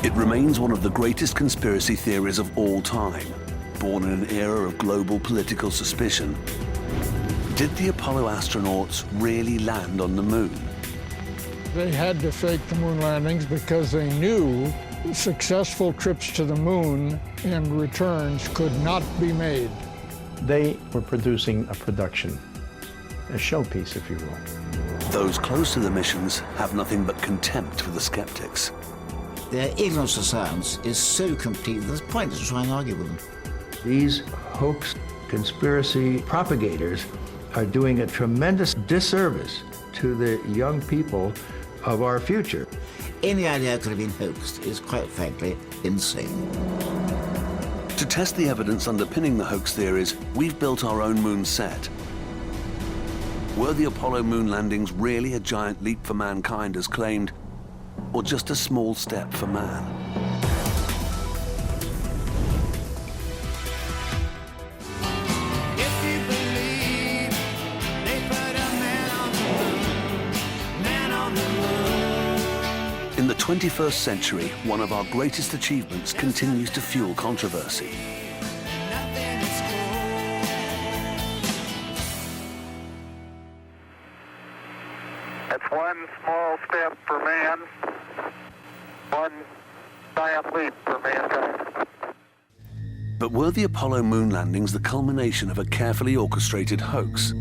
It remains one of the greatest conspiracy theories of all time, born in an era of global political suspicion. Did the Apollo astronauts really land on the moon? They had to fake the moon landings because they knew successful trips to the moon and returns could not be made. They were producing a production, a showpiece, if you will. Those close to the missions have nothing but contempt for the skeptics. Their ignorance of science is so complete that it's pointless to try and argue with them. These hoax conspiracy propagators are doing a tremendous disservice to the young people of our future. Any idea could have been hoaxed is, quite frankly, insane. To test the evidence underpinning the hoax theories, we've built our own moon set. Were the Apollo moon landings really a giant leap for mankind as claimed, or just a small step for man? If you believe they put a man on the moon. In the 21st century, one of our greatest achievements continues to fuel controversy. Nothing is It's one small step for man, one giant leap for mankind. But were the Apollo moon landings the culmination of a carefully orchestrated hoax?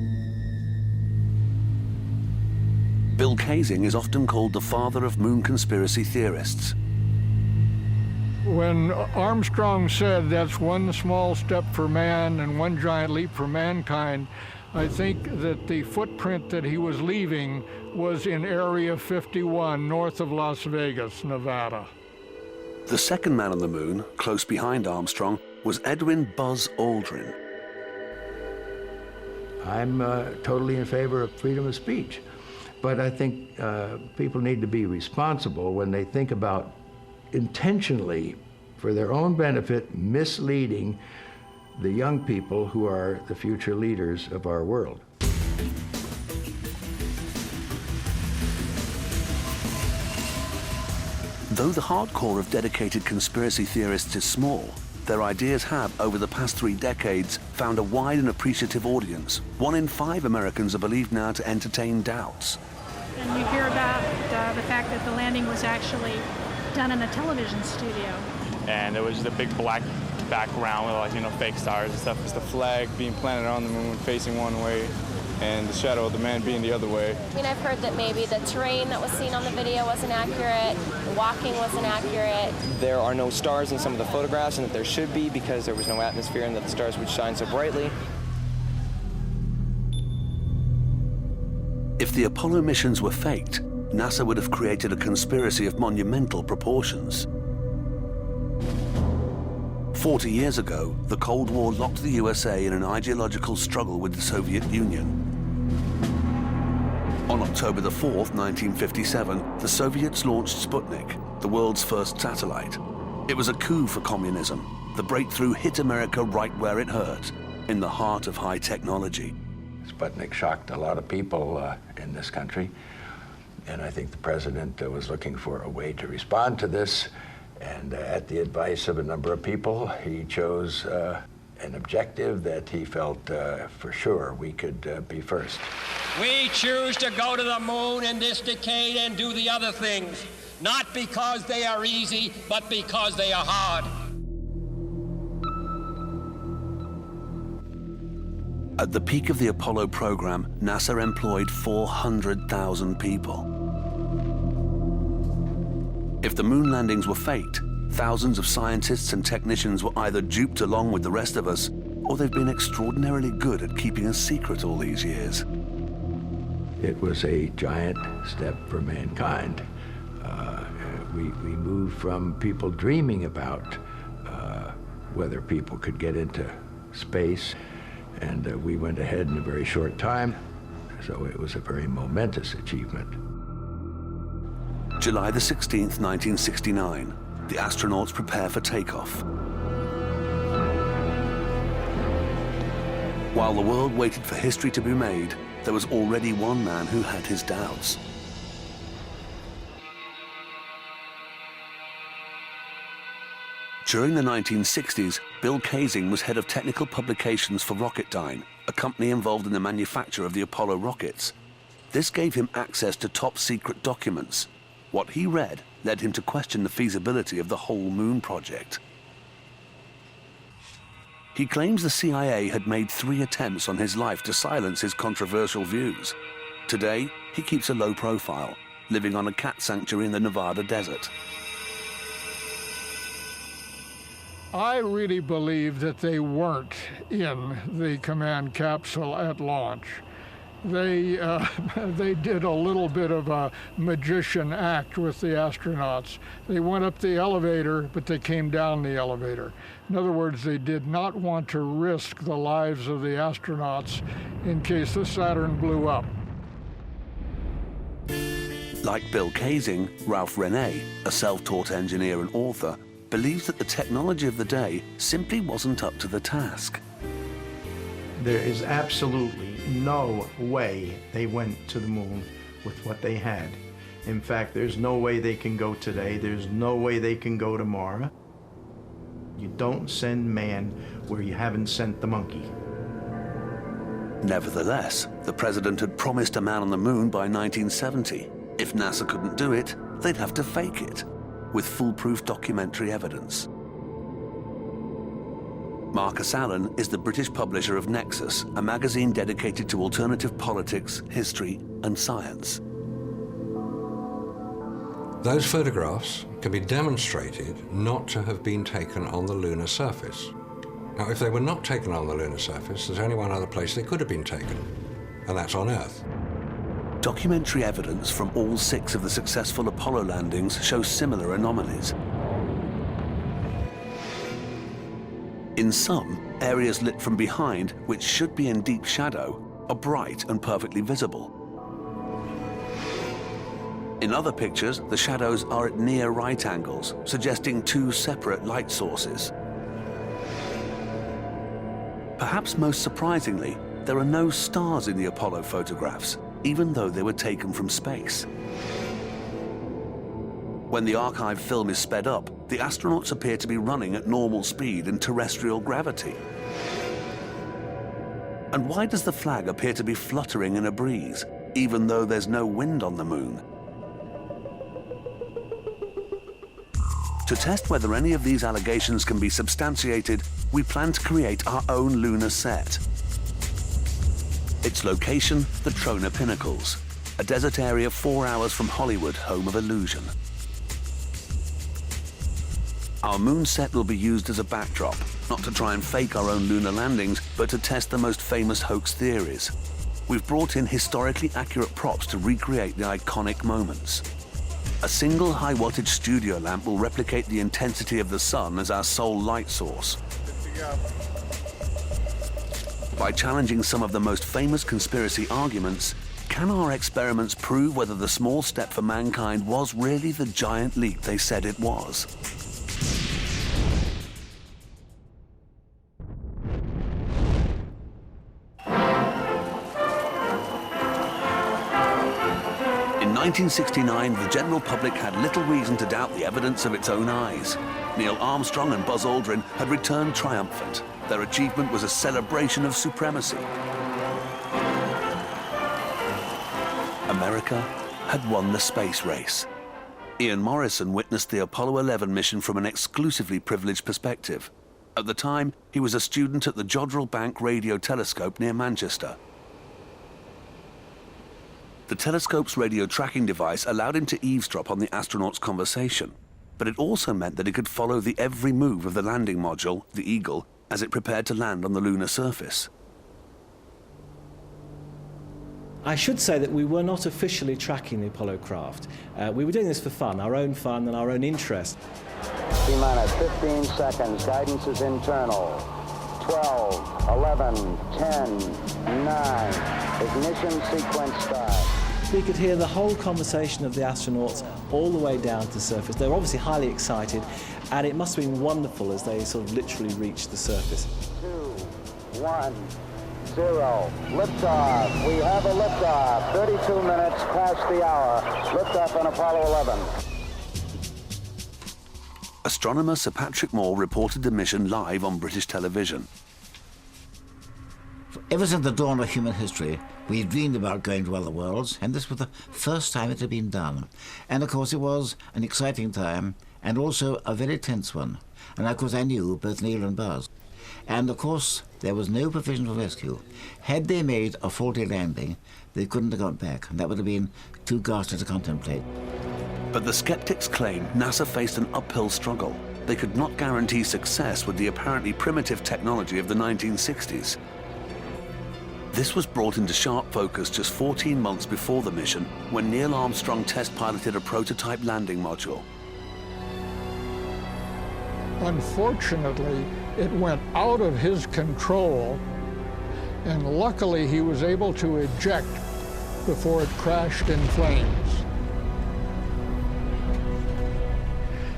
Bill Kaysing is often called the father of moon conspiracy theorists. When Armstrong said that's one small step for man and one giant leap for mankind, I think that the footprint that he was leaving was in Area 51, north of Las Vegas, Nevada. The second man on the moon, close behind Armstrong, was Edwin Buzz Aldrin. I'm totally in favor of freedom of speech, but I think people need to be responsible when they think about intentionally, for their own benefit, misleading the young people who are the future leaders of our world. Though the hardcore of dedicated conspiracy theorists is small, their ideas have, over the past 3 decades, found a wide and appreciative audience. 1 in 5 Americans are believed now to entertain doubts. And you hear about the fact that the landing was actually done in a television studio. And there was the big black background with, like, you know, fake stars and stuff. It's the flag being planted on the moon facing one way and the shadow of the man being the other way. I mean, I've heard that maybe the terrain that was seen on the video wasn't accurate, the walking wasn't accurate. There are no stars in some of the photographs, and that there should be because there was no atmosphere and that the stars would shine so brightly. If the Apollo missions were faked, NASA would have created a conspiracy of monumental proportions. 40 years ago, the Cold War locked the USA in an ideological struggle with the Soviet Union. On October the 4th, 1957, the Soviets launched Sputnik, the world's first satellite. It was a coup for communism. The breakthrough hit America right where it hurt, in the heart of high technology. Sputnik shocked a lot of people in this country, and I think the president was looking for a way to respond to this. And at the advice of a number of people, he chose an objective that he felt for sure we could be first. We choose to go to the moon in this decade and do the other things, not because they are easy, but because they are hard. At the peak of the Apollo program, NASA employed 400,000 people. If the moon landings were faked, thousands of scientists and technicians were either duped along with the rest of us, or they've been extraordinarily good at keeping a secret all these years. It was a giant step for mankind. We moved from people dreaming about whether people could get into space, and we went ahead in a very short time, so it was a very momentous achievement. July the 16th, 1969, the astronauts prepare for takeoff. While the world waited for history to be made, there was already one man who had his doubts. During the 1960s, Bill Kaysing was head of technical publications for Rocketdyne, a company involved in the manufacture of the Apollo rockets. This gave him access to top-secret documents. What he read led him to question the feasibility of the whole moon project. He claims the CIA had made 3 attempts on his life to silence his controversial views. Today, he keeps a low profile, living on a cat sanctuary in the Nevada desert. I really believe that they weren't in the command capsule at launch. They did a little bit of a magician act with the astronauts. They went up the elevator, but they came down the elevator. In other words, they did not want to risk the lives of the astronauts in case the Saturn blew up. Like Bill Kaysing, Ralph Rene, a self-taught engineer and author, believes that the technology of the day simply wasn't up to the task. There is absolutely no way they went to the moon with what they had. In fact, there's no way they can go today. There's no way they can go tomorrow. You don't send man where you haven't sent the monkey. Nevertheless, the president had promised a man on the moon by 1970. If NASA couldn't do it, they'd have to fake it, with foolproof documentary evidence. Marcus Allen is the British publisher of Nexus, a magazine dedicated to alternative politics, history, and science. Those photographs can be demonstrated not to have been taken on the lunar surface. Now, if they were not taken on the lunar surface, there's only one other place they could have been taken, and that's on Earth. Documentary evidence from all 6 of the successful Apollo landings shows similar anomalies. In some, areas lit from behind, which should be in deep shadow, are bright and perfectly visible. In other pictures, the shadows are at near right angles, suggesting 2 separate light sources. Perhaps most surprisingly, there are no stars in the Apollo photographs, even though they were taken from space. When the archive film is sped up, the astronauts appear to be running at normal speed in terrestrial gravity. And why does the flag appear to be fluttering in a breeze, even though there's no wind on the moon? To test whether any of these allegations can be substantiated, we plan to create our own lunar set. Its location, the Trona Pinnacles, a desert area 4 hours from Hollywood, home of Illusion. Our moon set will be used as a backdrop, not to try and fake our own lunar landings, but to test the most famous hoax theories. We've brought in historically accurate props to recreate the iconic moments. A single high-wattage studio lamp will replicate the intensity of the sun as our sole light source. By challenging some of the most famous conspiracy arguments, can our experiments prove whether the small step for mankind was really the giant leap they said it was? In 1969, the general public had little reason to doubt the evidence of its own eyes. Neil Armstrong and Buzz Aldrin had returned triumphant. Their achievement was a celebration of supremacy. America had won the space race. Ian Morrison witnessed the Apollo 11 mission from an exclusively privileged perspective. At the time, he was a student at the Jodrell Bank Radio Telescope near Manchester. The telescope's radio tracking device allowed him to eavesdrop on the astronauts' conversation, but it also meant that he could follow the every move of the landing module, the Eagle, as it prepared to land on the lunar surface. I should say that we were not officially tracking the Apollo craft. We were doing this for fun, our own fun and our own interest. T-minus 15 seconds, guidance is internal. 12, 11, 10, 9, ignition sequence start. We could hear the whole conversation of the astronauts all the way down to the surface. They were obviously highly excited, and it must have been wonderful as they sort of literally reached the surface. 2, 1, 0, liftoff. We have a liftoff. 32 minutes past the hour. Liftoff on Apollo 11. astronomer Sir Patrick Moore reported the mission live on British television. Ever since the dawn of human history, we dreamed about going to other worlds, and this was the first time it had been done. And of course it was an exciting time, and also a very tense one. And of course I knew both Neil and Buzz. And of course there was no provision for rescue. Had they made a faulty landing, they couldn't have got back, and that would have been too ghastly to contemplate. But the skeptics claimed NASA faced an uphill struggle. They could not guarantee success with the apparently primitive technology of the 1960s. This was brought into sharp focus just 14 months before the mission, when Neil Armstrong test-piloted a prototype landing module. Unfortunately, it went out of his control, and luckily he was able to eject before it crashed in flames.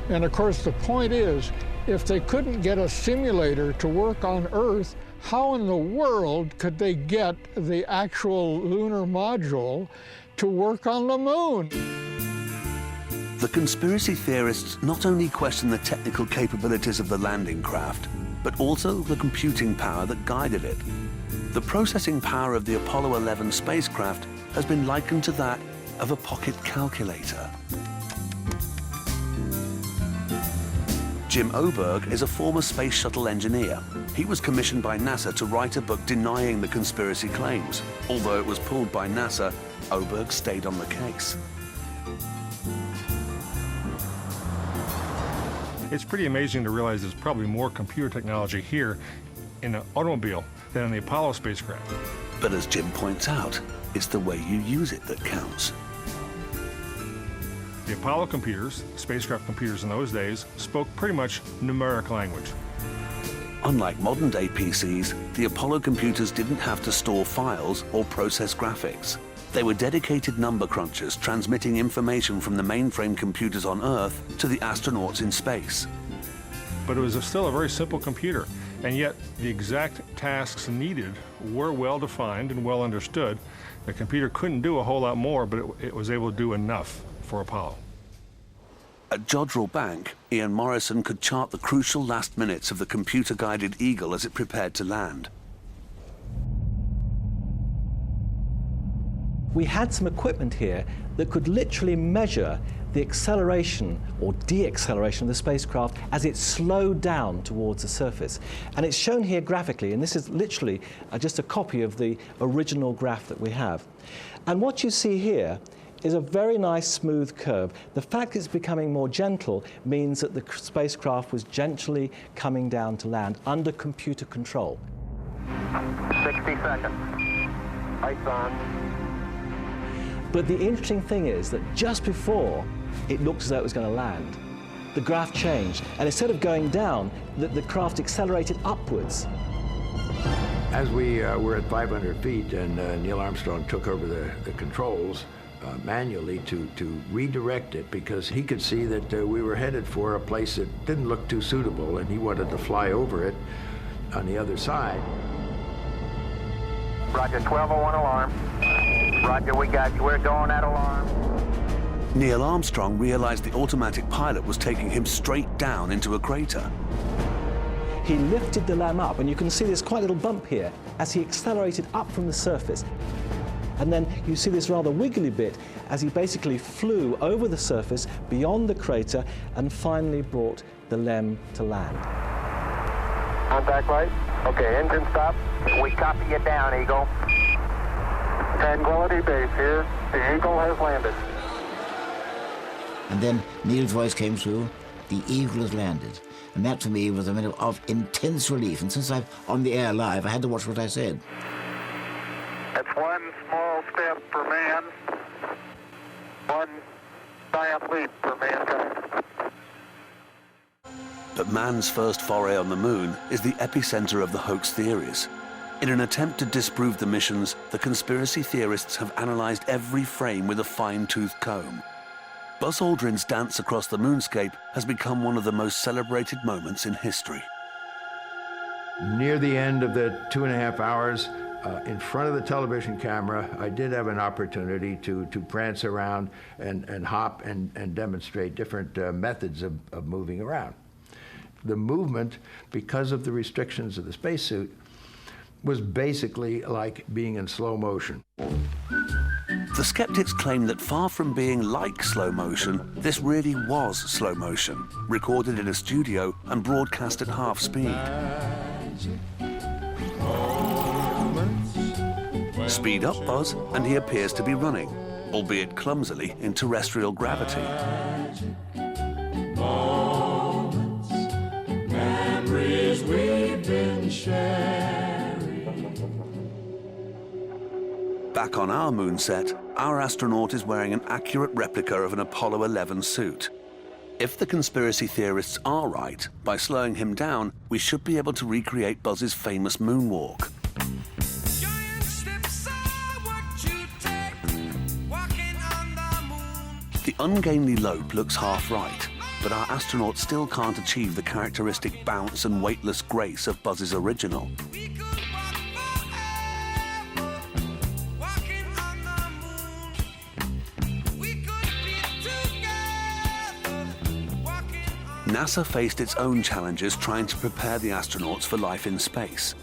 And of course, the point is, if they couldn't get a simulator to work on Earth, how in the world could they get the actual lunar module to work on the moon? The conspiracy theorists not only question the technical capabilities of the landing craft, but also the computing power that guided it. The processing power of the Apollo 11 spacecraft has been likened to that of a pocket calculator. Jim Oberg is a former space shuttle engineer. He was commissioned by NASA to write a book denying the conspiracy claims. Although it was pulled by NASA, Oberg stayed on the case. It's pretty amazing to realize there's probably more computer technology here in an automobile than in the Apollo spacecraft. But as Jim points out, it's the way you use it that counts. The Apollo computers, spacecraft computers in those days, spoke pretty much numeric language. Unlike modern-day PCs, the Apollo computers didn't have to store files or process graphics. They were dedicated number crunchers transmitting information from the mainframe computers on Earth to the astronauts in space. But it was still a very simple computer, and yet the exact tasks needed were well defined and well understood. The computer couldn't do a whole lot more, but it was able to do enough for Apollo. At Jodrell Bank, Ian Morrison could chart the crucial last minutes of the computer-guided Eagle as it prepared to land. We had some equipment here that could literally measure the acceleration or deacceleration of the spacecraft as it slowed down towards the surface. And it's shown here graphically, and this is literally just a copy of the original graph that we have. And what you see here is a very nice smooth curve. The fact it's becoming more gentle means that the spacecraft was gently coming down to land under computer control. 60 seconds. Lights on. But the interesting thing is that just before it looked as though it was going to land, the graph changed, and instead of going down, the craft accelerated upwards. As we were at 500 feet and Neil Armstrong took over the controls manually to redirect it, because he could see that we were headed for a place that didn't look too suitable, and he wanted to fly over it on the other side. Roger, 1201 alarm. Roger, we got you. We're going at alarm. Neil Armstrong realized the automatic pilot was taking him straight down into a crater. He lifted the LEM up, and you can see this quite little bump here as he accelerated up from the surface. And then you see this rather wiggly bit as he basically flew over the surface beyond the crater and finally brought the LEM to land. Contact light. Okay, engine stop. We copy you down, Eagle. Tranquility Base here. The Eagle has landed. And then Neil's voice came through, the Eagle has landed. And that for me was a minute of intense relief. And since I'm on the air live, I had to watch what I said. That's one small step for man, one giant leap for mankind. But man's first foray on the moon is the epicenter of the hoax theories. In an attempt to disprove the missions, the conspiracy theorists have analyzed every frame with a fine-tooth comb. Buzz Aldrin's dance across the moonscape has become one of the most celebrated moments in history. Near the end of the 2.5 hours, in front of the television camera, I did have an opportunity to prance around and hop and demonstrate different methods of moving around. The movement, because of the restrictions of the spacesuit, was basically like being in slow motion. The skeptics claim that far from being like slow motion, this really was slow motion, recorded in a studio and broadcast at half speed. Speed up, Buzz, and he appears to be running, albeit clumsily, in terrestrial gravity. Memories we've been sharing. Back on our moon set, our astronaut is wearing an accurate replica of an Apollo 11 suit. If the conspiracy theorists are right, by slowing him down, we should be able to recreate Buzz's famous moonwalk. The ungainly lope looks half right, but our astronaut still can't achieve the characteristic bounce and weightless grace of Buzz's original. NASA faced its own challenges trying to prepare the astronauts for life in space.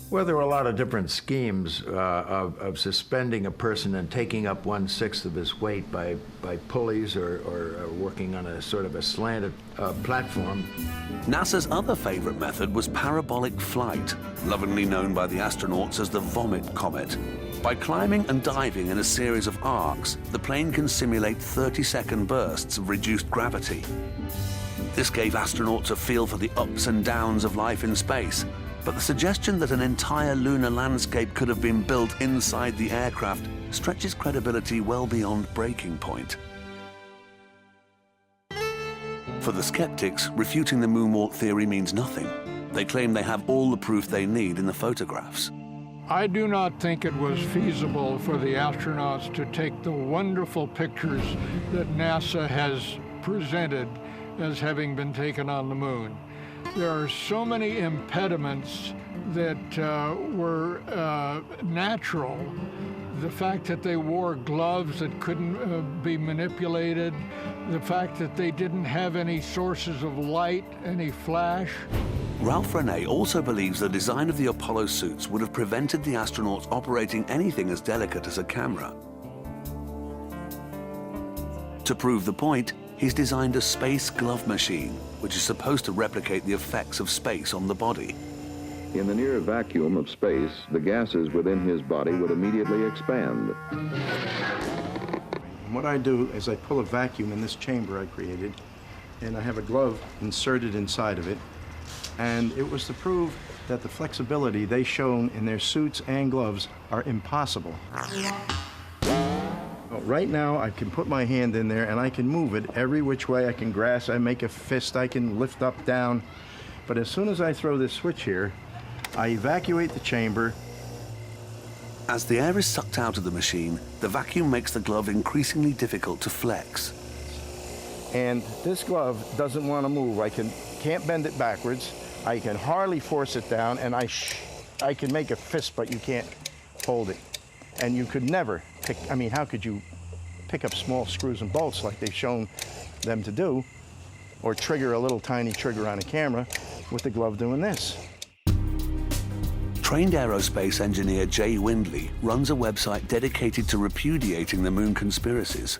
Well, there were a lot of different schemes of suspending a person and taking up 1/6 of his weight by pulleys or working on a sort of a slanted platform. NASA's other favorite method was parabolic flight, lovingly known by the astronauts as the Vomit Comet. By climbing and diving in a series of arcs, the plane can simulate 30-second bursts of reduced gravity. This gave astronauts a feel for the ups and downs of life in space, but the suggestion that an entire lunar landscape could have been built inside the aircraft stretches credibility well beyond breaking point. For the skeptics, refuting the moonwalk theory means nothing. They claim they have all the proof they need in the photographs. I do not think it was feasible for the astronauts to take the wonderful pictures that NASA has presented as having been taken on the moon. There are so many impediments that were natural. The fact that they wore gloves that couldn't be manipulated, the fact that they didn't have any sources of light, any flash. Ralph Rene also believes the design of the Apollo suits would have prevented the astronauts operating anything as delicate as a camera. To prove the point, he's designed a space glove machine, which is supposed to replicate the effects of space on the body. In the near vacuum of space, the gases within his body would immediately expand. What I do is I pull a vacuum in this chamber I created, and I have a glove inserted inside of it. And it was to prove that the flexibility they shown in their suits and gloves are impossible. Well, right now, I can put my hand in there and I can move it every which way. I can grasp, I make a fist, I can lift up, down. But as soon as I throw this switch here, I evacuate the chamber. As the air is sucked out of the machine, the vacuum makes the glove increasingly difficult to flex. And this glove doesn't want to move. I can't bend it backwards. I can hardly force it down, and I can make a fist, but you can't hold it. And you could never pick, I mean, how could you pick up small screws and bolts like they've shown them to do, or trigger a little tiny trigger on a camera with the glove doing this? Trained aerospace engineer Jay Windley runs a website dedicated to repudiating the moon conspiracies.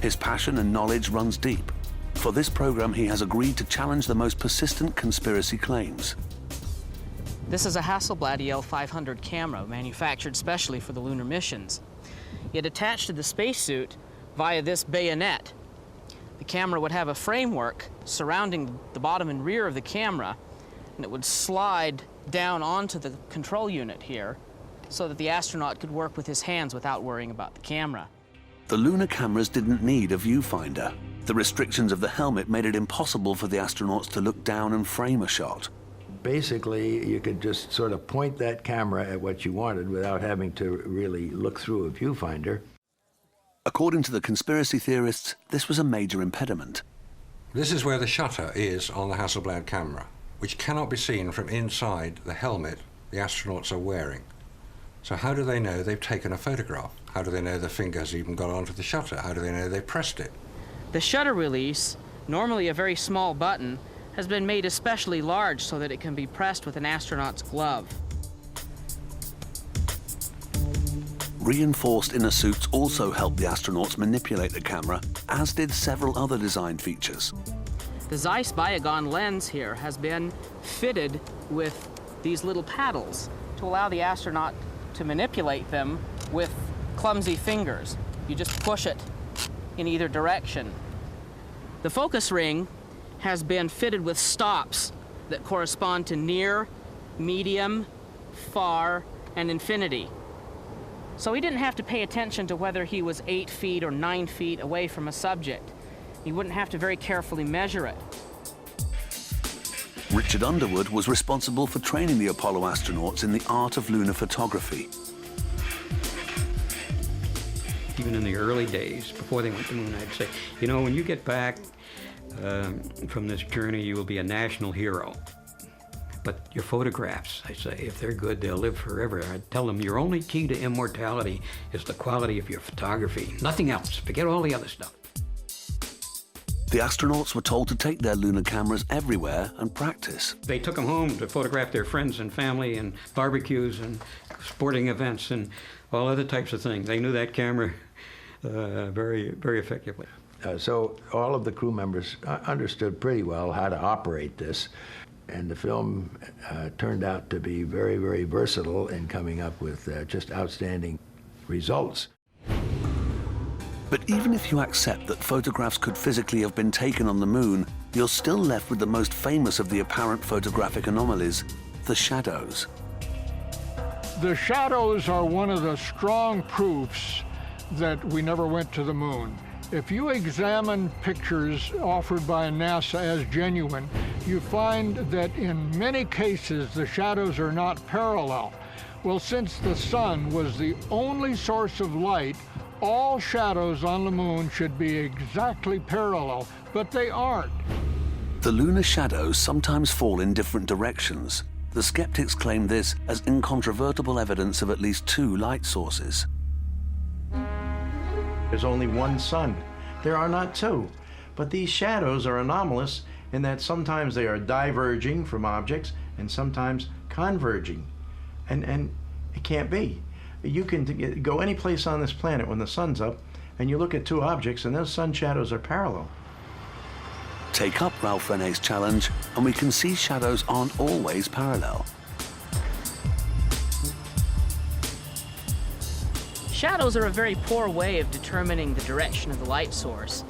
His passion and knowledge runs deep. For this program, he has agreed to challenge the most persistent conspiracy claims. This is a Hasselblad EL500 camera manufactured specially for the lunar missions. Yet attached to the spacesuit via this bayonet. The camera would have a framework surrounding the bottom and rear of the camera, and it would slide down onto the control unit here so that the astronaut could work with his hands without worrying about the camera. The lunar cameras didn't need a viewfinder. The restrictions of the helmet made it impossible for the astronauts to look down and frame a shot. Basically, you could just sort of point that camera at what you wanted without having to really look through a viewfinder. According to the conspiracy theorists, this was a major impediment. This is where the shutter is on the Hasselblad camera, which cannot be seen from inside the helmet the astronauts are wearing. So how do they know they've taken a photograph? How do they know the finger has even got onto the shutter? How do they know they pressed it? The shutter release normally a very small button, has been made especially large so that it can be pressed with an astronaut's glove. Reinforced inner suits also help the astronauts manipulate the camera, as did several other design features. The Zeiss Biogon lens here has been fitted with these little paddles to allow the astronaut to manipulate them with clumsy fingers. You just push it in either direction. The focus ring has been fitted with stops that correspond to near, medium, far, and infinity. So he didn't have to pay attention to whether he was 8 feet or 9 feet away from a subject. He wouldn't have to very carefully measure it. Richard Underwood was responsible for training the Apollo astronauts in the art of lunar photography. Even in the early days, before they went to the moon, I'd say, you know, when you get back from this journey, you will be a national hero. But your photographs, I say, if they're good, they'll live forever. I tell them your only key to immortality is the quality of your photography. Nothing else. Forget all the other stuff. The astronauts were told to take their lunar cameras everywhere and practice. They took them home to photograph their friends and family and barbecues and sporting events and all other types of things. They knew that camera very, very effectively. So all of the crew members understood pretty well how to operate this. And the film turned out to be very, very versatile in coming up with just outstanding results. But even if you accept that photographs could physically have been taken on the moon, you're still left with the most famous of the apparent photographic anomalies, the shadows. The shadows are one of the strong proofs that we never went to the moon. If you examine pictures offered by NASA as genuine, you find that in many cases the shadows are not parallel. Well, since the sun was the only source of light, all shadows on the moon should be exactly parallel, but they aren't. The lunar shadows sometimes fall in different directions. The skeptics claim this as incontrovertible evidence of at least 2 light sources. There's only one sun. There are not 2. But these shadows are anomalous in that sometimes they are diverging from objects and sometimes converging. And it can't be. You can go any place on this planet when the sun's up and you look at 2 objects and those sun shadows are parallel. Take up Ralph René's challenge and we can see shadows aren't always parallel. Shadows are a very poor way of determining the direction of the light source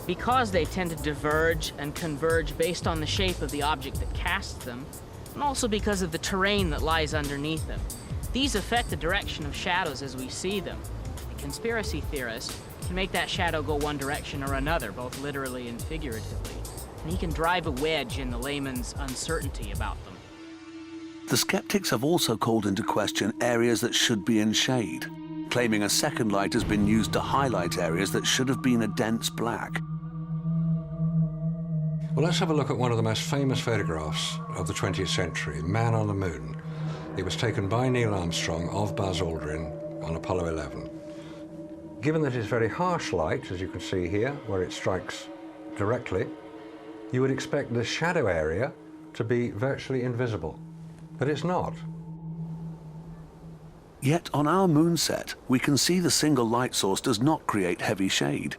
because they tend to diverge and converge based on the shape of the object that casts them, and also because of the terrain that lies underneath them. These affect the direction of shadows as we see them. A conspiracy theorist can make that shadow go one direction or another, both literally and figuratively, and he can drive a wedge in the layman's uncertainty about them. The skeptics have also called into question areas that should be in shade, claiming a second light has been used to highlight areas that should have been a dense black. Well, let's have a look at one of the most famous photographs of the 20th century, Man on the Moon. It was taken by Neil Armstrong of Buzz Aldrin on Apollo 11. Given that it's very harsh light, as you can see here, where it strikes directly, you would expect the shadow area to be virtually invisible, but it's not. Yet on our moon set, we can see the single light source does not create heavy shade.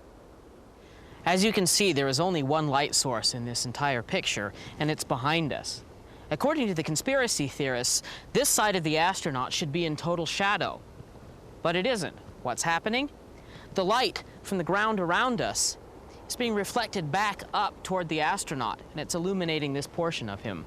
As you can see, there is only one light source in this entire picture, and it's behind us. According to the conspiracy theorists, this side of the astronaut should be in total shadow. But it isn't. What's happening? The light from the ground around us is being reflected back up toward the astronaut, and it's illuminating this portion of him.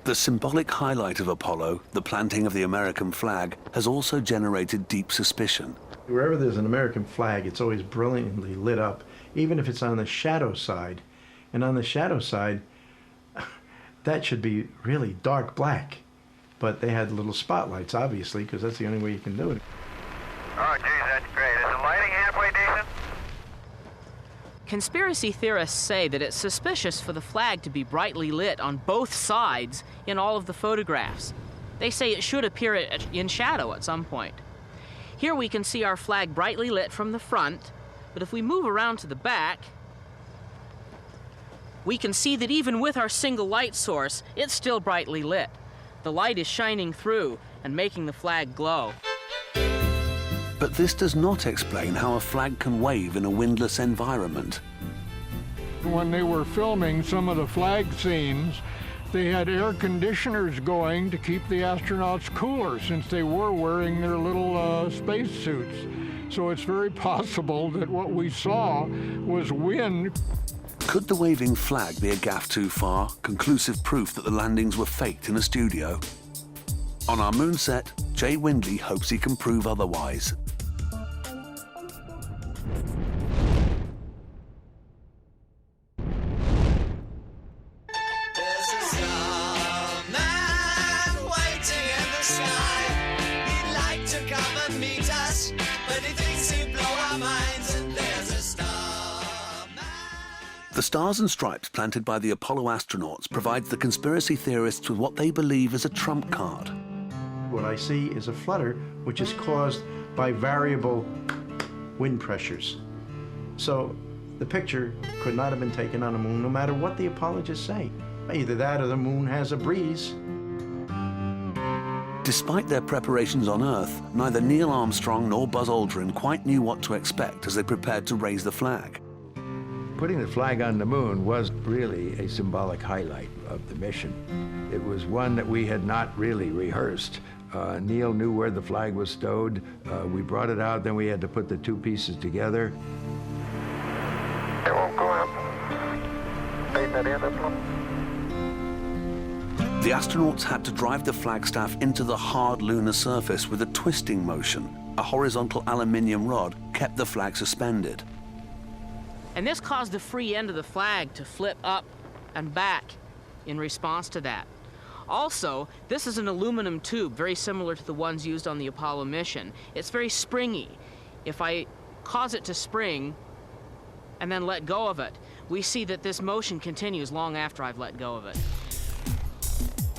The symbolic highlight of Apollo, the planting of the American flag, has also generated deep suspicion. Wherever there's an American flag, it's always brilliantly lit up, even if it's on the shadow side. And on the shadow side, that should be really dark black. But they had little spotlights, obviously, because that's the only way you can do it. Oh, geez, that's great. Is the lighting halfway decent? Conspiracy theorists say that it's suspicious for the flag to be brightly lit on both sides in all of the photographs. They say it should appear in shadow at some point. Here we can see our flag brightly lit from the front, but if we move around to the back, we can see that even with our single light source, it's still brightly lit. The light is shining through and making the flag glow. But this does not explain how a flag can wave in a windless environment. When they were filming some of the flag scenes, they had air conditioners going to keep the astronauts cooler since they were wearing their little space suits. So it's very possible that what we saw was wind. Could the waving flag be a gaffe too far? Conclusive proof that the landings were faked in a studio? On our moon set, Jay Windley hopes he can prove otherwise. The stars and stripes planted by the Apollo astronauts provides the conspiracy theorists with what they believe is a trump card. What I see is a flutter which is caused by variable wind pressures. So the picture could not have been taken on the moon no matter what the apologists say. Either that or the moon has a breeze. Despite their preparations on Earth, neither Neil Armstrong nor Buzz Aldrin quite knew what to expect as they prepared to raise the flag. Putting the flag on the moon was really a symbolic highlight of the mission. It was one that we had not really rehearsed. Neil knew where the flag was stowed. We brought it out, then we had to put the two pieces together. It won't go up. Fade that in. The astronauts had to drive the flagstaff into the hard lunar surface with a twisting motion. A horizontal aluminium rod kept the flag suspended. And this caused the free end of the flag to flip up and back in response to that. Also, this is an aluminum tube, very similar to the ones used on the Apollo mission. It's very springy. If I cause it to spring and then let go of it, we see that this motion continues long after I've let go of it.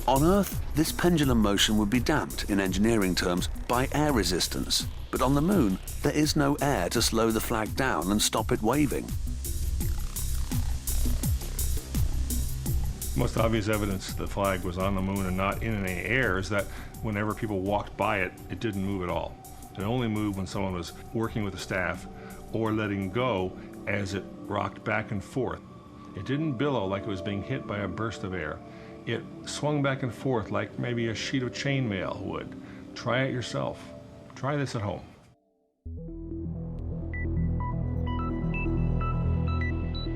On Earth, this pendulum motion would be damped, in engineering terms, by air resistance. But on the moon, there is no air to slow the flag down and stop it waving. Most obvious evidence the flag was on the moon and not in any air is that whenever people walked by it, it didn't move at all. It only moved when someone was working with the staff or letting go as it rocked back and forth. It didn't billow like it was being hit by a burst of air. It swung back and forth like maybe a sheet of chainmail would. Try it yourself. Try this at home.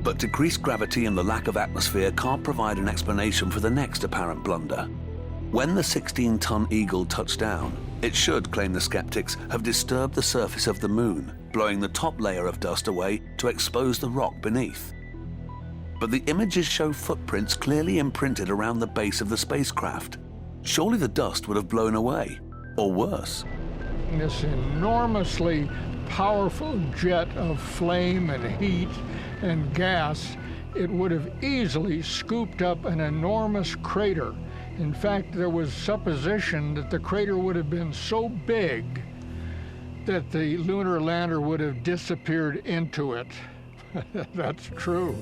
But decreased gravity and the lack of atmosphere can't provide an explanation for the next apparent blunder. When the 16-ton Eagle touched down, it should, claim the skeptics, have disturbed the surface of the moon, blowing the top layer of dust away to expose the rock beneath. But the images show footprints clearly imprinted around the base of the spacecraft. Surely the dust would have blown away, or worse. This enormously powerful jet of flame and heat and gas, it would have easily scooped up an enormous crater. In fact, there was supposition that the crater would have been so big that the lunar lander would have disappeared into it. That's true.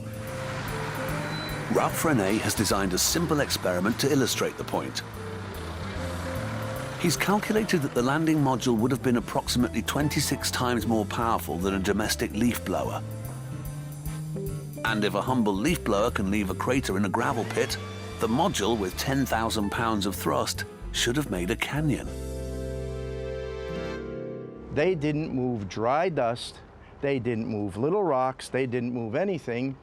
Ralph Rene has designed a simple experiment to illustrate the point. He's calculated that the landing module would have been approximately 26 times more powerful than a domestic leaf blower. And if a humble leaf blower can leave a crater in a gravel pit, the module with 10,000 pounds of thrust should have made a canyon. They didn't move dry dust, they didn't move little rocks, they didn't move anything.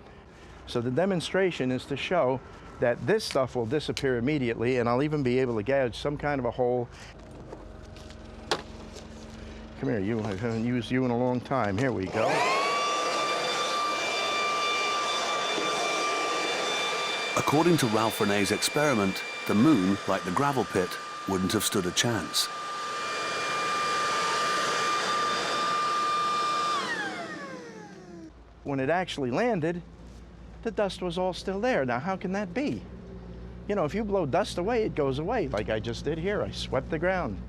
So the demonstration is to show that this stuff will disappear immediately, and I'll even be able to gouge some kind of a hole. Come here, you. I haven't used you in a long time. Here we go. According to Ralph Rene's experiment, the moon, like the gravel pit, wouldn't have stood a chance. When it actually landed, the dust was all still there. Now, how can that be? You know, if you blow dust away, it goes away, like I just did here. I swept the ground.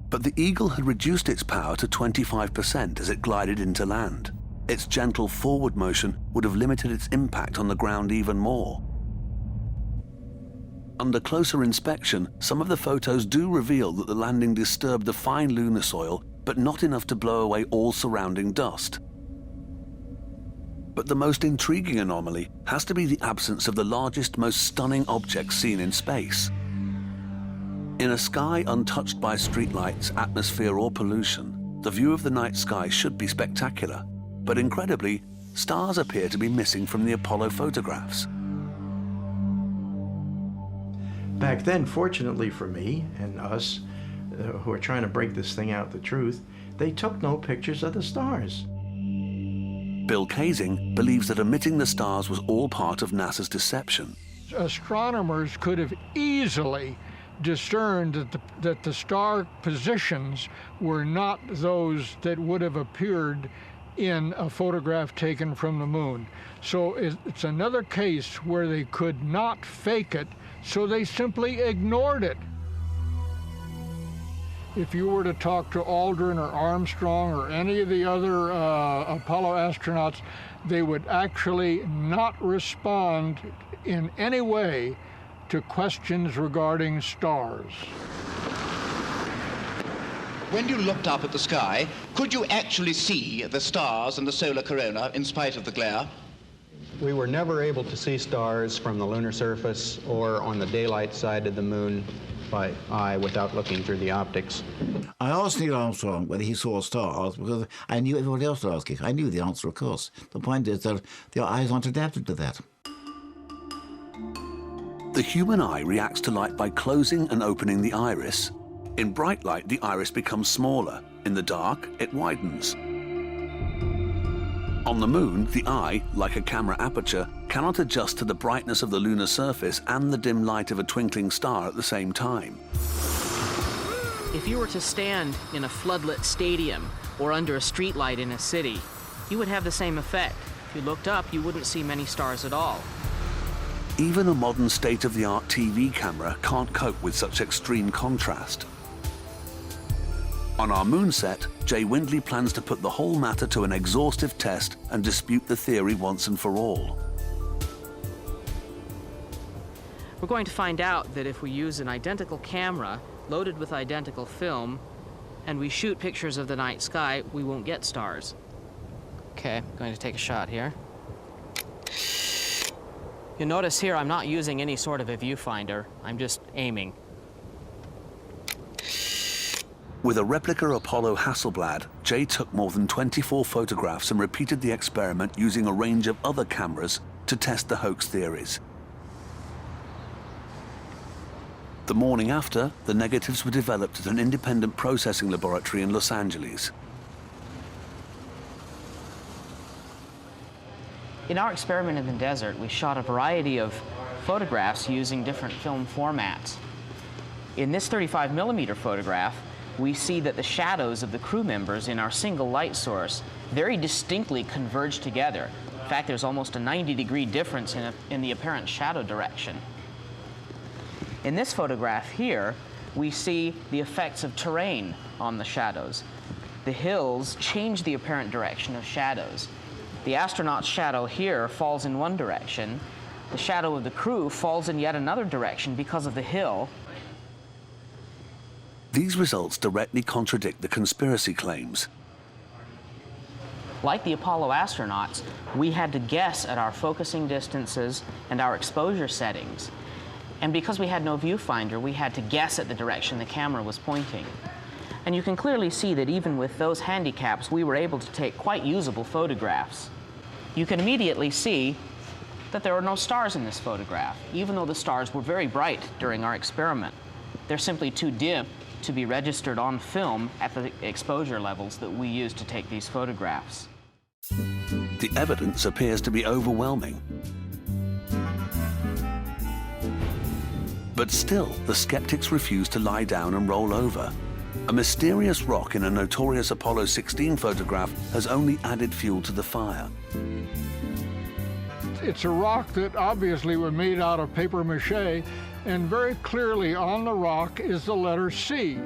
But the Eagle had reduced its power to 25% as it glided into land. its gentle forward motion would have limited its impact on the ground even more. Under closer inspection, some of the photos do reveal that the landing disturbed the fine lunar soil, but not enough to blow away all surrounding dust. But the most intriguing anomaly has to be the absence of the largest, most stunning object seen in space. In a sky untouched by streetlights, atmosphere, or pollution, the view of the night sky should be spectacular. But incredibly, stars appear to be missing from the Apollo photographs. Back then, fortunately for me and us who are trying to break this thing out the truth, they took no pictures of the stars. Bill Kaysing believes that omitting the stars was all part of NASA's deception. Astronomers could have easily discerned that the star positions were not those that would have appeared in a photograph taken from the moon. So it's another case where they could not fake it, so they simply ignored it. If you were to talk to Aldrin or Armstrong or any of the other Apollo astronauts, they would actually not respond in any way to questions regarding stars. When you looked up at the sky, could you actually see the stars and the solar corona in spite of the glare? We were never able to see stars from the lunar surface or on the daylight side of the moon by eye without looking through the optics. I asked Neil Armstrong whether he saw stars because I knew everybody else would ask it. I knew the answer, of course. The point is that the eyes aren't adapted to that. The human eye reacts to light by closing and opening the iris. In bright light, the iris becomes smaller. In the dark, it widens. On the moon, the eye, like a camera aperture, cannot adjust to the brightness of the lunar surface and the dim light of a twinkling star at the same time. If you were to stand in a floodlit stadium or under a streetlight in a city, you would have the same effect. If you looked up, you wouldn't see many stars at all. Even a modern state-of-the-art TV camera can't cope with such extreme contrast. On our moon set, Jay Windley plans to put the whole matter to an exhaustive test and dispute the theory once and for all. We're going to find out that if we use an identical camera loaded with identical film and we shoot pictures of the night sky, we won't get stars. Okay, I'm going to take a shot here. You'll notice here I'm not using any sort of a viewfinder. I'm just aiming. With a replica Apollo Hasselblad, Jay took more than 24 photographs and repeated the experiment using a range of other cameras to test the hoax theories. The morning after, the negatives were developed at an independent processing laboratory in Los Angeles. In our experiment in the desert, we shot a variety of photographs using different film formats. In this 35mm photograph, we see that the shadows of the crew members in our single light source very distinctly converge together. In fact, there's almost a 90-degree difference in the apparent shadow direction. In this photograph here, we see the effects of terrain on the shadows. The hills change the apparent direction of shadows. The astronaut's shadow here falls in one direction. The shadow of the crew falls in yet another direction because of the hill. These results directly contradict the conspiracy claims. Like the Apollo astronauts, we had to guess at our focusing distances and our exposure settings. And because we had no viewfinder, we had to guess at the direction the camera was pointing. And you can clearly see that even with those handicaps, we were able to take quite usable photographs. You can immediately see that there are no stars in this photograph, even though the stars were very bright during our experiment. They're simply too dim to be registered on film at the exposure levels that we used to take these photographs. The evidence appears to be overwhelming. But still, the skeptics refuse to lie down and roll over. A mysterious rock in a notorious Apollo 16 photograph has only added fuel to the fire. It's a rock that obviously was made out of paper mache, and very clearly on the rock is the letter C.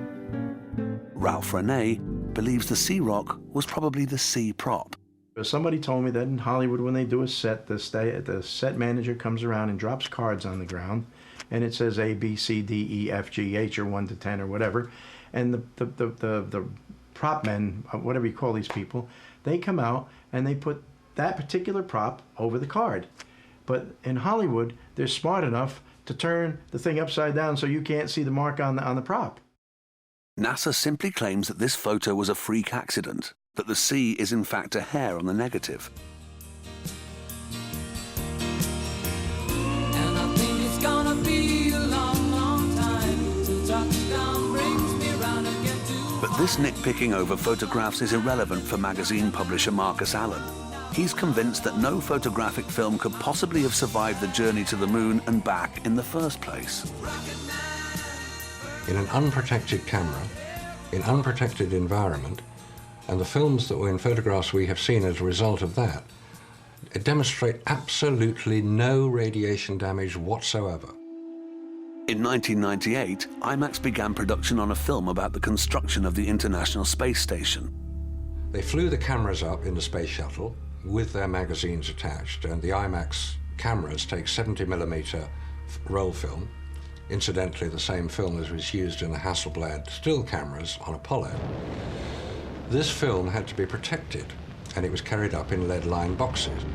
Ralph Rene believes the C rock was probably the C prop. Somebody told me that in Hollywood, when they do a set, the set manager comes around and drops cards on the ground, and it says A, B, C, D, E, F, G, H, or 1 to 10 or whatever, and the prop men, whatever you call these people, they come out and they put that particular prop over the card. But in Hollywood, they're smart enough to turn the thing upside down so you can't see the mark on the prop. NASA simply claims that this photo was a freak accident, that the C is in fact a hair on the negative. And I think it's gonna be a long, long time till touchdown brings me round again to... But this nitpicking over photographs is irrelevant for magazine publisher Marcus Allen. He's convinced that no photographic film could possibly have survived the journey to the moon and back in the first place. In an unprotected camera, in unprotected environment, and the films that were in photographs we have seen as a result of that, demonstrate absolutely no radiation damage whatsoever. In 1998, IMAX began production on a film about the construction of the International Space Station. They flew the cameras up in the space shuttle with their magazines attached, and the IMAX cameras take 70mm roll film, incidentally the same film as was used in the Hasselblad still cameras on Apollo. This film had to be protected, and it was carried up in lead-lined boxes.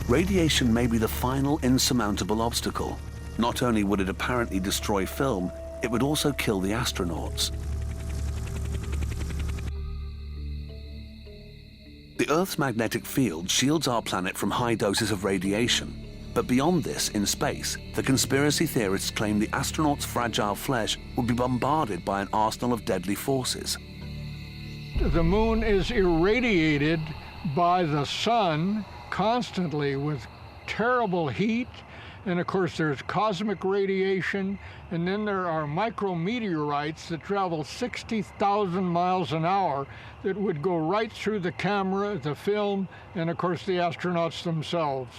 Radiation may be the final insurmountable obstacle. Not only would it apparently destroy film, it would also kill the astronauts. The Earth's magnetic field shields our planet from high doses of radiation. But beyond this, in space, the conspiracy theorists claim the astronauts' fragile flesh would be bombarded by an arsenal of deadly forces. The moon is irradiated by the sun constantly with terrible heat, and of course there's cosmic radiation, and then there are micrometeorites that travel 60,000 miles an hour that would go right through the camera, the film, and of course the astronauts themselves.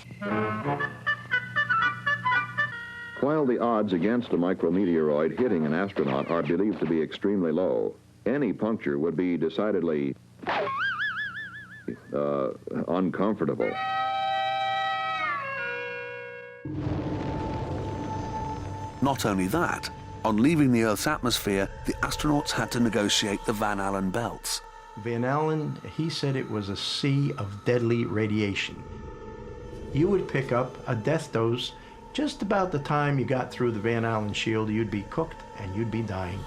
While the odds against a micrometeoroid hitting an astronaut are believed to be extremely low, any puncture would be decidedly uncomfortable. Not only that, on leaving the Earth's atmosphere, the astronauts had to negotiate the Van Allen belts. Van Allen, he said it was a sea of deadly radiation. You would pick up a death dose just about the time you got through the Van Allen shield. You'd be cooked and you'd be dying.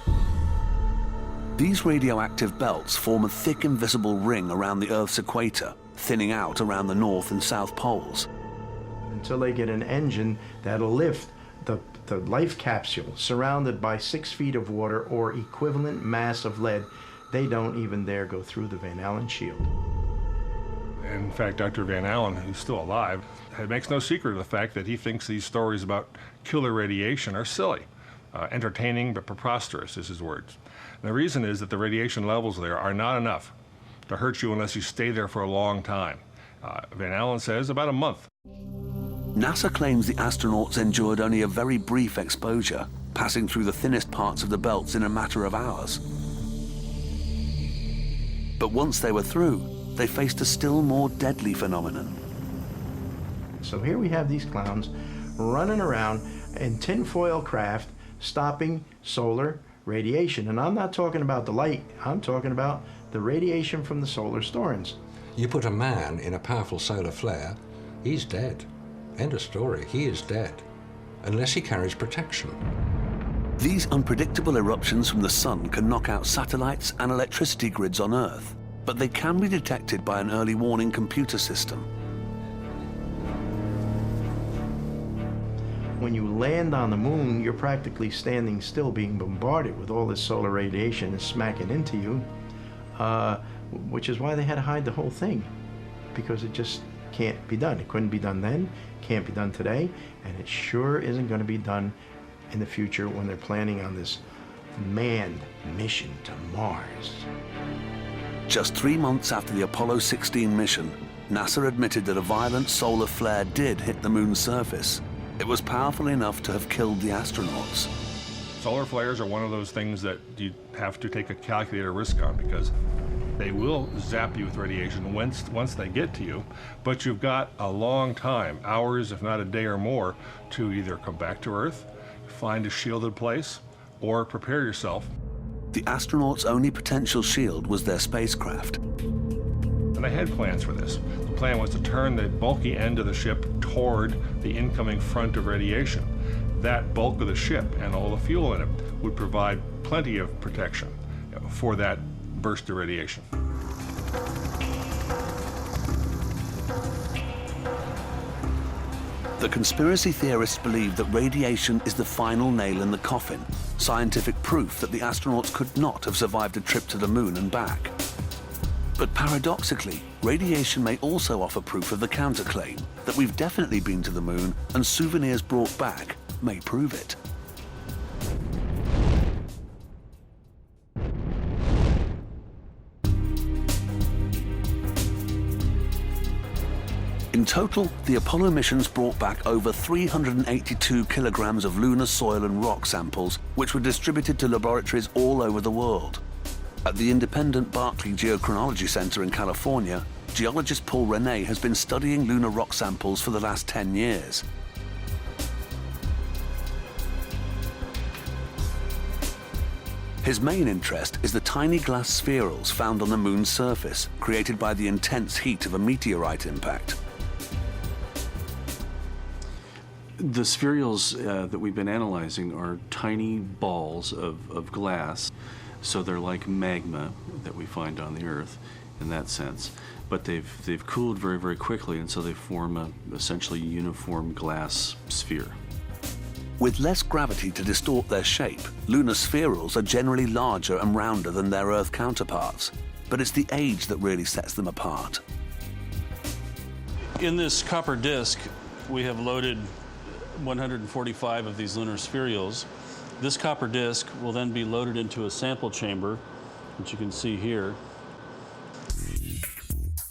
These radioactive belts form a thick invisible ring around the Earth's equator, thinning out around the North and South poles. Until they get an engine that'll lift the life capsule surrounded by 6 feet of water or equivalent mass of lead, they don't even dare go through the Van Allen shield. In fact, Dr. Van Allen, who's still alive, makes no secret of the fact that he thinks these stories about killer radiation are silly. Entertaining but preposterous is his words. And the reason is that the radiation levels there are not enough to hurt you unless you stay there for a long time. Van Allen says about a month. NASA claims the astronauts endured only a very brief exposure, passing through the thinnest parts of the belts in a matter of hours. But once they were through, they faced a still more deadly phenomenon. So here we have these clowns running around in tinfoil craft, stopping solar radiation. And I'm not talking about the light, I'm talking about the radiation from the solar storms. You put a man in a powerful solar flare, he's dead. End of story, he is dead, unless he carries protection. These unpredictable eruptions from the sun can knock out satellites and electricity grids on Earth, but they can be detected by an early warning computer system. When you land on the moon, you're practically standing still, being bombarded with all this solar radiation is smacking into you, which is why they had to hide the whole thing, because it just can't be done. It couldn't be done then, can't be done today, and it sure isn't going to be done in the future when they're planning on this manned mission to Mars. Just 3 months after the Apollo 16 mission, NASA admitted that a violent solar flare did hit the moon's surface. It was powerful enough to have killed the astronauts. Solar flares are one of those things that you have to take a calculated risk on, because They will zap you with radiation once they get to you, but you've got a long time, hours if not a day or more, to either come back to Earth, find a shielded place, or prepare yourself. The astronauts' only potential shield was their spacecraft. And they had plans for this. The plan was to turn the bulky end of the ship toward the incoming front of radiation. That bulk of the ship and all the fuel in it would provide plenty of protection for that burst of radiation. The conspiracy theorists believe that radiation is the final nail in the coffin, scientific proof that the astronauts could not have survived a trip to the moon and back. But paradoxically, radiation may also offer proof of the counterclaim, that we've definitely been to the moon and souvenirs brought back may prove it. In total, the Apollo missions brought back over 382 kilograms of lunar soil and rock samples, which were distributed to laboratories all over the world. At the independent Berkeley Geochronology Center in California, geologist Paul Rene has been studying lunar rock samples for the last 10 years. His main interest is the tiny glass spherules found on the moon's surface, created by the intense heat of a meteorite impact. The spherules that we've been analyzing are tiny balls of glass, so they're like magma that we find on the Earth in that sense. But they've cooled very, very quickly, and so they form a essentially uniform glass sphere. With less gravity to distort their shape, lunar spherules are generally larger and rounder than their Earth counterparts. But it's the age that really sets them apart. In this copper disk, we have loaded 145 of these lunar spherules. This copper disk will then be loaded into a sample chamber, which you can see here.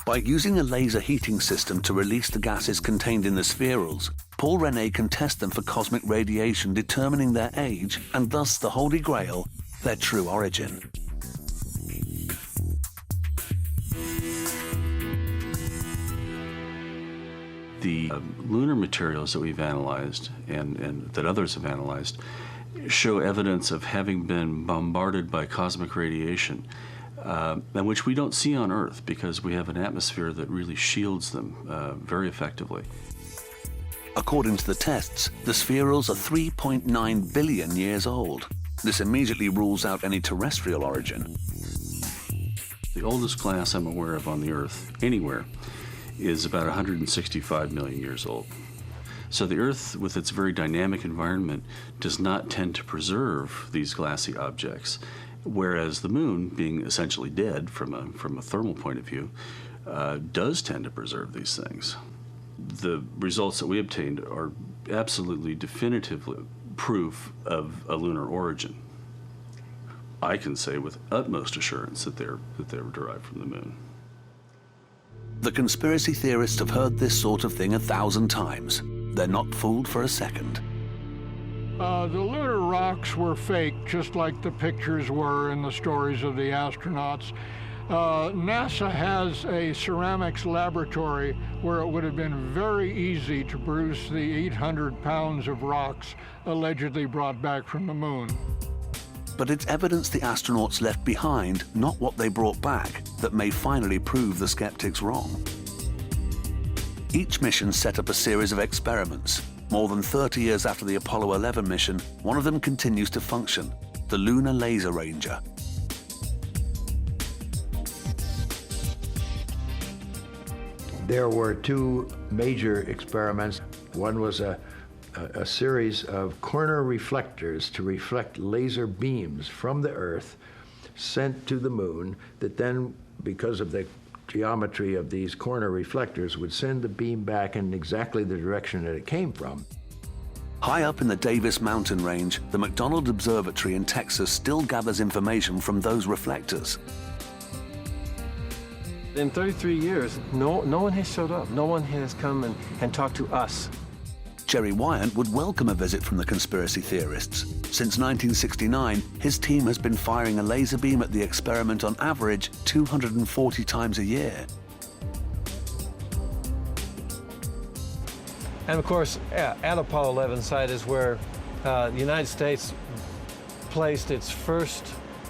By using a laser heating system to release the gases contained in the spherules, Paul Rene can test them for cosmic radiation, determining their age and thus the Holy Grail, their true origin. The lunar materials that we've analyzed and that others have analyzed show evidence of having been bombarded by cosmic radiation, and which we don't see on Earth because we have an atmosphere that really shields them very effectively. According to the tests, the spherules are 3.9 billion years old. This immediately rules out any terrestrial origin. The oldest glass I'm aware of on the Earth, anywhere, is about 165 million years old. So the Earth, with its very dynamic environment, does not tend to preserve these glassy objects, whereas the Moon, being essentially dead from a thermal point of view, does tend to preserve these things. The results that we obtained are absolutely definitively proof of a lunar origin. I can say with utmost assurance that they were derived from the Moon. The conspiracy theorists have heard this sort of thing 1,000 times. They're not fooled for a second. The lunar rocks were fake, just like the pictures were in the stories of the astronauts. NASA has a ceramics laboratory where it would have been very easy to produce the 800 pounds of rocks allegedly brought back from the moon. But it's evidence the astronauts left behind, not what they brought back, that may finally prove the skeptics wrong. Each mission set up a series of experiments. More than 30 years after the Apollo 11 mission, one of them continues to function, the Lunar Laser Ranger. There were two major experiments. One was a series of corner reflectors to reflect laser beams from the Earth sent to the moon that then, because of the geometry of these corner reflectors, would send the beam back in exactly the direction that it came from. High up in the Davis Mountain Range, the McDonald Observatory in Texas still gathers information from those reflectors. In 33 years, no one has showed up. No one has come and talked to us. Jerry Wyant would welcome a visit from the conspiracy theorists. Since 1969, his team has been firing a laser beam at the experiment on average 240 times a year. And of course, at Apollo 11 site is where the United States placed its first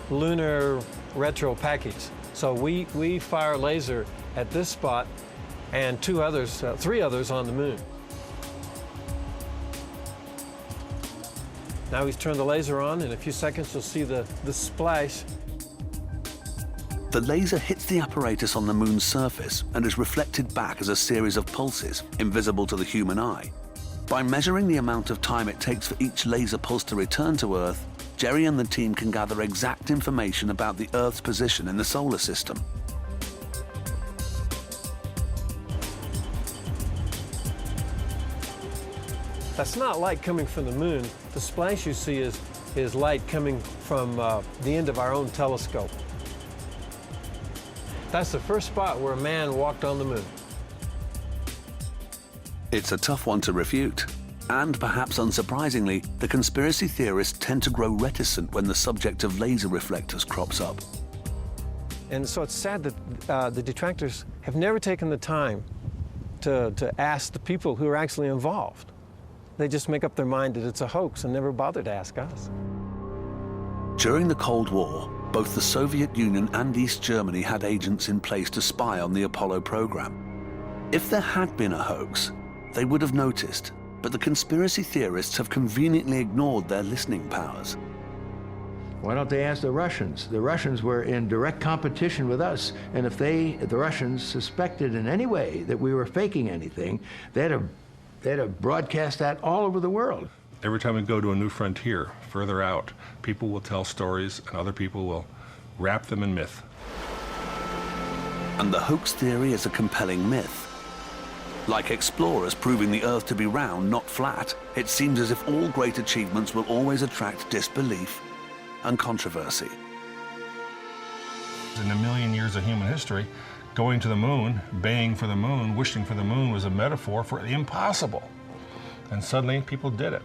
lunar retro package. So we fire laser at this spot and three others on the moon. Now he's turned the laser on. In a few seconds, you'll see the splash. The laser hits the apparatus on the moon's surface and is reflected back as a series of pulses, invisible to the human eye. By measuring the amount of time it takes for each laser pulse to return to Earth, Jerry and the team can gather exact information about the Earth's position in the solar system. That's not light coming from the moon. The splash you see is light coming from the end of our own telescope. That's the first spot where a man walked on the moon. It's a tough one to refute. And perhaps unsurprisingly, the conspiracy theorists tend to grow reticent when the subject of laser reflectors crops up. And so it's sad that the detractors have never taken the time to ask the people who are actually involved. They just make up their mind that it's a hoax and never bother to ask us. During the Cold War, both the Soviet Union and East Germany had agents in place to spy on the Apollo program. If there had been a hoax, they would have noticed, but the conspiracy theorists have conveniently ignored their listening powers. Why don't they ask the Russians? The Russians were in direct competition with us, and if the Russians suspected in any way that we were faking anything, they'd have broadcast that all over the world. Every time we go to a new frontier, further out, people will tell stories and other people will wrap them in myth. And the hoax theory is a compelling myth. Like explorers proving the Earth to be round, not flat, it seems as if all great achievements will always attract disbelief and controversy. In a million years of human history, going to the moon, baying for the moon, wishing for the moon was a metaphor for the impossible. And suddenly people did it.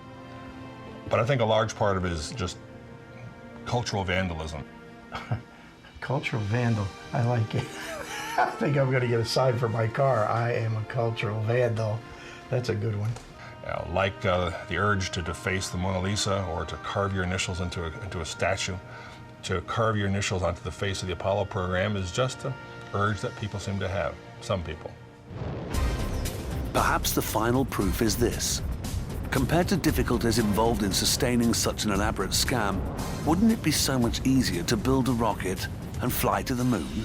But I think a large part of it is just cultural vandalism. Cultural vandal, I like it. I think I'm going to get a sign for my car. I am a cultural vandal. That's a good one. Like the urge to deface the Mona Lisa or to carve your initials into a statue, to carve your initials onto the face of the Apollo program is just an urge that people seem to have, some people. Perhaps the final proof is this. Compared to difficulties involved in sustaining such an elaborate scam, wouldn't it be so much easier to build a rocket and fly to the moon?